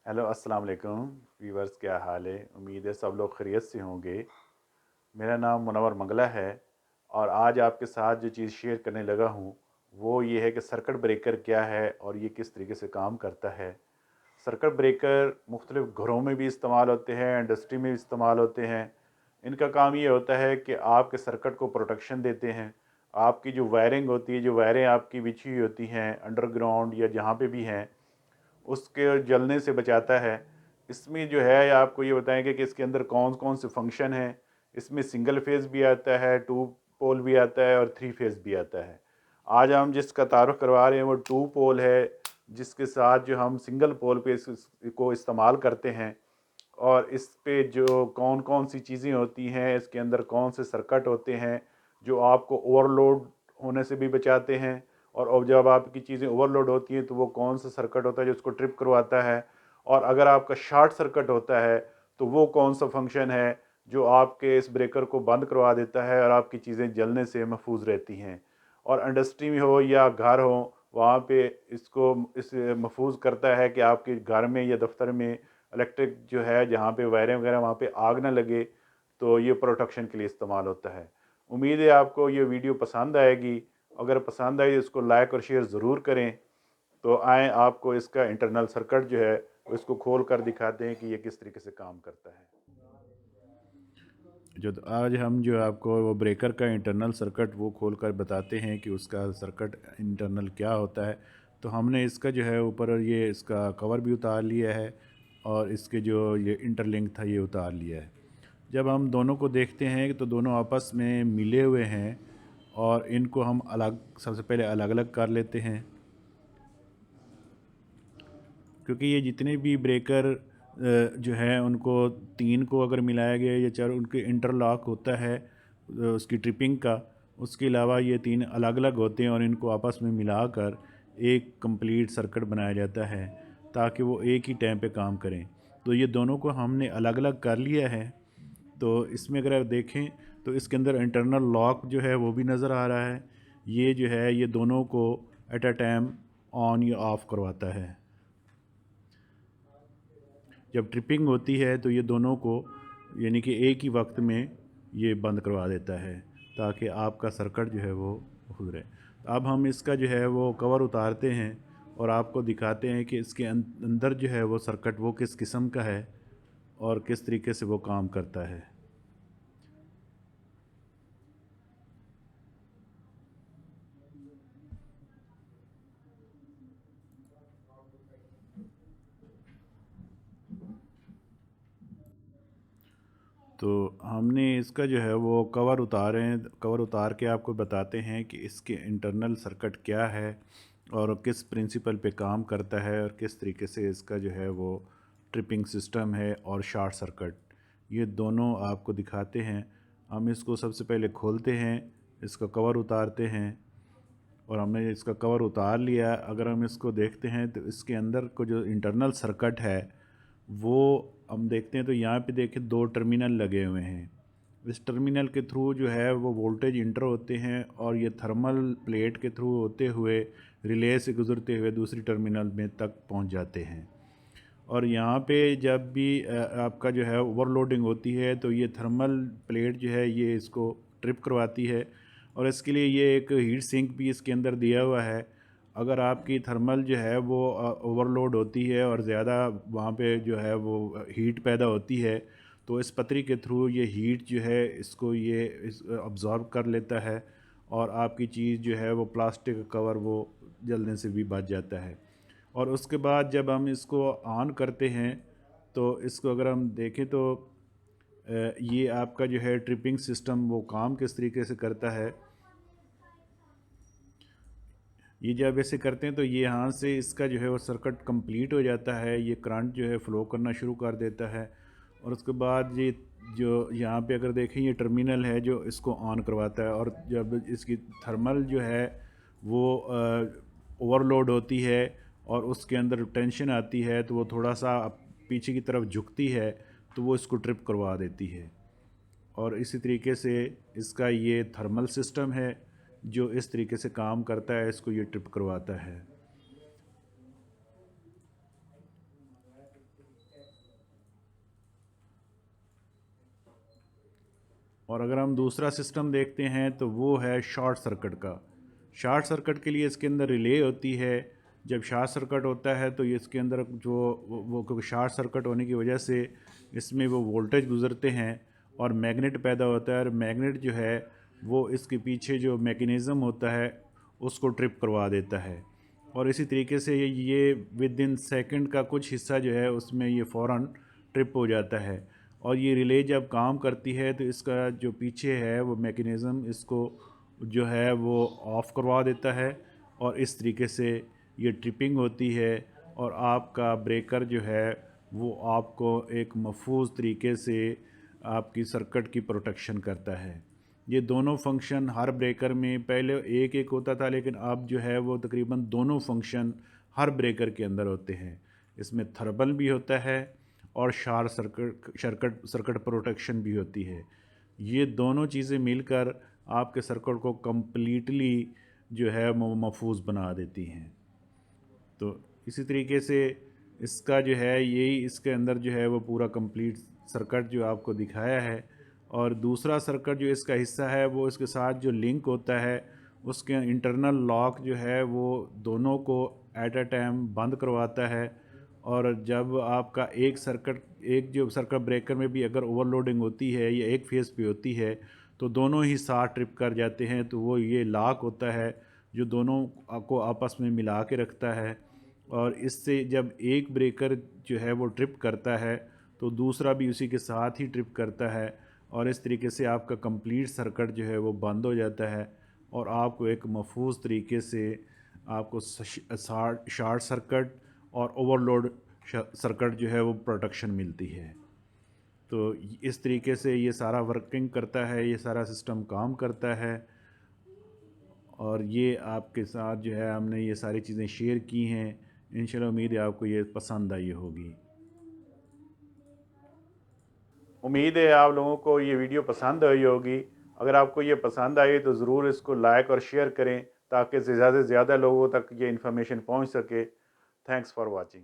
Hello अस्सलाम वालेकुम viewers, क्या हाल है। उम्मीद है सब लोग खैरियत से होंगे। मेरा नाम मुनव्वर मंगला है और आज आपके साथ जो चीज़ शेयर करने लगा हूँ वो ये है कि सर्किट ब्रेकर क्या है और ये किस तरीके से काम करता है। सर्किट ब्रेकर मुख्तलिफ़ घरों में भी इस्तेमाल होते हैं, इंडस्ट्री में भी इस्तेमाल होते हैं। इनका काम ये होता है कि आपके सर्किट को प्रोटेक्शन देते हैं। आपकी जो वायरिंग होती है, जो वायरें आपकी बिछी हुई होती हैं अंडरग्राउंड या जहाँ पे भी हैं, उसके जलने से बचाता है। इसमें जो है आपको ये बताएँगे कि इसके अंदर कौन-कौन से फंक्शन हैं। इसमें सिंगल फेज़ भी आता है, 2 पोल भी आता है और 3 फेज़ भी आता है। आज हम जिसका तारुफ़ करवा रहे हैं वो 2 पोल है, जिसके साथ जो हम सिंगल पोल पे इस को इस्तेमाल करते हैं। और इस पे जो कौन-कौन सी चीज़ें होती हैं, इसके अंदर कौन से सर्किट होते हैं, जो आपको ओवरलोड होने से भी बचाते हैं। और जब आपकी चीज़ें ओवरलोड होती हैं, तो वो कौन सा सर्किट होता है जो उसको ट्रिप करवाता है। और अगर आपका शॉर्ट सर्किट होता है, तो वो कौन सा फंक्शन है, जो आपके इस ब्रेकर को बंद करवा देता है और आपकी चीज़ें जलने से महफूज रहती हैं। और इंडस्ट्री में हो या घर हो, वहाँ पे इसको इस महफूज करता है कि आपके घर में या दफ्तर में इलेक्ट्रिक जो है, जहाँ पे वायरें वगैरह वहाँ पे आग ना लगे, तो ये प्रोटेक्शन के लिए इस्तेमाल होता है। उम्मीद है आपको ये वीडियो पसंद आएगी। अगर पसंद आई तो इसको लाइक और शेयर ज़रूर करें। तो आएँ आपको इसका इंटरनल सर्किट जो है, इसको खोल कर दिखाते हैं कि ये किस तरीके से काम करता है। आज हम जो आपको वो ब्रेकर का इंटरनल सर्किट वो खोल कर बताते हैं कि उसका सर्किट इंटरनल क्या होता है। तो हमने इसका जो है ऊपर ये इसका कवर भी उतार लिया है और इसके जो ये इंटरलिंक था ये उतार लिया है। जब हम दोनों को देखते हैं तो दोनों आपस में मिले हुए हैं और इनको हम अलग सबसे पहले अलग-अलग कर लेते हैं। क्योंकि ये जितने भी ब्रेकर जो हैं उनको 3 को अगर मिलाया गया या 4 उनके इंटरलॉक होता है उसकी ट्रिपिंग का। उसके अलावा ये 3 अलग-अलग होते हैं और इनको आपस में मिलाकर एक कंप्लीट सर्किट बनाया जाता है ताकि वो एक ही टाइम पे काम करें। तो ये दोनों को हमने अलग-अलग कर लिया है। तो इसमें अगर आप देखें तो इसके अंदर इंटरनल लॉक जो है वो भी नज़र आ रहा है। ये जो है ये दोनों को एट अ टाइम ऑन या ऑफ़ करवाता है। जब ट्रिपिंग होती है तो ये दोनों को यानी कि एक ही वक्त में ये बंद करवा देता है ताकि आपका सर्किट जो है वो खुल रहे। अब हम इसका जो है वो कवर उतारते हैं और आपको दिखाते हैं कि इसके अंदर जो है वो सर्किट वो किस किस्म का है और किस तरीके से वो काम करता है। तो हमने इसका जो है वो कवर उतारे हैं। कवर उतार के आपको बताते हैं कि इसके इंटरनल सर्किट क्या है और किस प्रिंसिपल पे काम करता है और किस तरीके से इसका जो है वो ट्रिपिंग सिस्टम है और शॉर्ट सर्किट, ये दोनों आपको दिखाते हैं। हम इसको सबसे पहले खोलते हैं, इसका कवर उतारते हैं और हमने इसका कवर उतार लिया। अगर हम इसको देखते हैं तो इसके अंदर को जो इंटरनल सर्किट है वो हम देखते हैं तो यहाँ पे देखें 2 टर्मिनल लगे हुए हैं। इस टर्मिनल के थ्रू जो है वो वोल्टेज इंटर होते हैं और ये थर्मल प्लेट के थ्रू होते हुए रिले से गुजरते हुए दूसरी टर्मिनल में तक पहुँच जाते हैं। और यहाँ पे जब भी आपका जो है ओवरलोडिंग होती है तो ये थर्मल प्लेट जो है ये इसको ट्रिप करवाती है और इसके लिए ये एक हीट सिंक भी इसके अंदर दिया हुआ है। अगर आपकी थर्मल जो है वो ओवरलोड होती है और ज़्यादा वहाँ पे जो है वो हीट पैदा होती है, तो इस पतरी के थ्रू ये हीट जो है इसको ये अब्ज़ॉर्ब कर लेता है और आपकी चीज़ जो है वो प्लास्टिक का कवर वो जलने से भी बच जाता है। और उसके बाद जब हम इसको ऑन करते हैं तो इसको अगर हम देखें तो ये आपका जो है ट्रिपिंग सिस्टम वो काम किस तरीके से करता है। ये जब ऐसे करते हैं तो ये यहाँ से इसका जो है वो सर्किट कंप्लीट हो जाता है, ये करंट जो है फ़्लो करना शुरू कर देता है। और उसके बाद ये जो यहाँ पे अगर देखें ये टर्मिनल है जो इसको ऑन करवाता है और जब इसकी थर्मल जो है वो ओवरलोड होती है और उसके अंदर टेंशन आती है तो वो थोड़ा सा पीछे की तरफ झुकती है तो वो इसको ट्रिप करवा देती है। और इसी तरीके से इसका ये थर्मल सिस्टम है जो इस तरीके से काम करता है, इसको ये ट्रिप करवाता है। और अगर हम दूसरा सिस्टम देखते हैं तो वो है शॉर्ट सर्किट का। शॉर्ट सर्किट के लिए इसके अंदर रिले होती है। जब शॉर्ट सर्किट होता है तो ये इसके अंदर जो वो क्योंकि शॉर्ट सर्किट होने की वजह से इसमें वो वोल्टेज गुजरते हैं और मैग्नेट पैदा होता है, और मैग्नेट जो है वो इसके पीछे जो मैकेनिज़्म होता है उसको ट्रिप करवा देता है। और इसी तरीके से ये विद इन सेकंड का कुछ हिस्सा जो है उसमें ये फ़ौरन ट्रिप हो जाता है। और ये रिले जब काम करती है तो इसका जो पीछे है वो मैकेनिज़्म इसको जो है वो ऑफ़ करवा देता है, और इस तरीके से ये ट्रिपिंग होती है और आपका ब्रेकर जो है वो आपको एक महफूज तरीके से आपकी सर्किट की प्रोटेक्शन करता है। ये दोनों फंक्शन हर ब्रेकर में पहले एक एक होता था, लेकिन अब जो है वो तकरीबन दोनों फंक्शन हर ब्रेकर के अंदर होते हैं। इसमें थर्मल भी होता है और शॉर्ट सर्किट प्रोटेक्शन भी होती है। ये दोनों चीज़ें मिलकर आपके सर्किट को कम्प्लीटली जो है वो महफूज बना देती हैं। तो इसी तरीके से इसका जो है यही इसके अंदर जो है वो पूरा कंप्लीट सर्किट जो आपको दिखाया है। और दूसरा सर्किट जो इसका हिस्सा है वो इसके साथ जो लिंक होता है उसके इंटरनल लॉक जो है वो दोनों को एट अ टाइम बंद करवाता है। और जब आपका एक जो सर्किट ब्रेकर में भी अगर ओवरलोडिंग होती है या एक फेस पे होती है तो दोनों ही साथ ट्रिप कर जाते हैं, तो वो ये लॉक होता है जो दोनों को आपस में मिला के रखता है। और इससे जब एक ब्रेकर जो है वो ट्रिप करता है तो दूसरा भी उसी के साथ ही ट्रिप करता है, और इस तरीके से आपका कंप्लीट सर्किट जो है वो बंद हो जाता है और आपको एक महफूज तरीके से आपको शॉर्ट सर्किट और ओवरलोड सर्किट जो है वो प्रोटेक्शन मिलती है। तो इस तरीके से ये सारा वर्किंग करता है, ये सारा सिस्टम काम करता है। और ये आपके साथ जो है हमने ये सारी चीज़ें शेयर की हैं। इंशाल्लाह उम्मीद है आपको ये पसंद आई होगी। उम्मीद है आप लोगों को ये वीडियो पसंद आई होगी। अगर आपको ये पसंद आई तो ज़रूर इसको लाइक और शेयर करें ताकि ज़्यादा से ज़्यादा लोगों तक ये इन्फॉर्मेशन पहुंच सके। Thanks for watching.